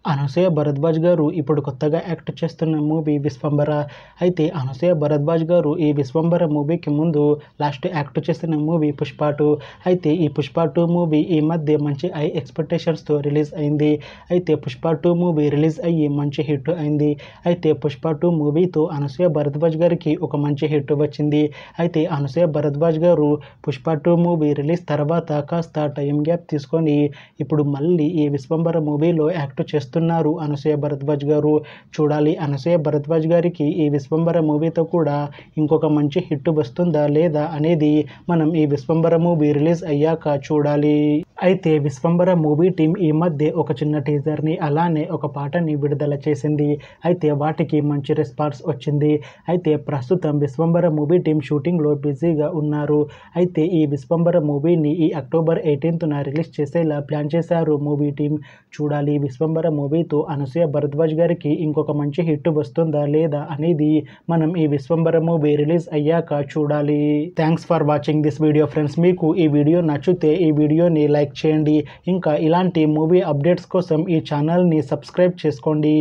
అనసూయ భరద్వాజ్ గారు ఇప్పుడు కొత్తగా యాక్ట్ చేస్తున్న మూవీ విశ్వంబర. అయితే అనసూయ భరద్వాజ్ గారు ఈ విశ్వంబర మూవీకి ముందు లాస్ట్ యాక్ట్ చేసిన మూవీ పుష్ప 2. అయితే ఈ పుష్ప 2 మూవీ ఈ మధ్య మంచి హై ఎక్స్పెక్టేషన్స్తో రిలీజ్ అయింది. అయితే పుష్ప 2 మూవీ రిలీజ్ అయ్యి మంచి హిట్ అయింది. అయితే పుష్ప 2 మూవీతో అనసూయ భరద్వాజ్ గారికి ఒక మంచి హిట్ వచ్చింది. అయితే అనసూయ భరద్వాజ్ గారు పుష్ప 2 మూవీ రిలీజ్ తర్వాత కాస్త టైం గ్యాప్ తీసుకొని ఇప్పుడు మళ్ళీ ఈ విశ్వంబర మూవీలో యాక్ట్ చేస్తున్నారు అనసూయ భరద్వాజ్ గారు. చూడాలి అనసూయ భరద్వాజ్ గారికి ఈ విశ్వంబర మూవీతో కూడా ఇంకొక మంచి హిట్ వస్తుందా లేదా అనేది మనం ఈ విశ్వంబర మూవీ రిలీజ్ అయ్యాక చూడాలి. అయితే విశ్వంబర మూవీ టీం ఈ మధ్య ఒక చిన్న టీజర్ని అలానే ఒక పాటని విడుదల చేసింది. అయితే వాటికి మంచి రెస్పాన్స్ వచ్చింది. అయితే ప్రస్తుతం విశ్వంబర మూవీ టీం షూటింగ్లో బిజీగా ఉన్నారు. అయితే ఈ విశ్వంబర మూవీని ఈ అక్టోబర్ 18న రిలీజ్ చేసేలా ప్లాన్ చేశారు మూవీ టీం. చూడాలి విశ్వంబర మూవీతో అనసూయ భరద్వాజ్ గారికి ఇంకొక మంచి హిట్ వస్తుందా లేదా అనేది మనం ఈ విశ్వంబర మూవీ రిలీజ్ అయ్యాక చూడాలి. Thanks for watching this video friends. మీకు ఈ వీడియో నచ్చితే ఈ వీడియోని లైక్ చేయండి. ఇంకా ఇలాంటి మూవీ అప్డేట్స్ కోసం ఈ ఛానల్ని సబ్స్క్రైబ్ చేసుకోండి.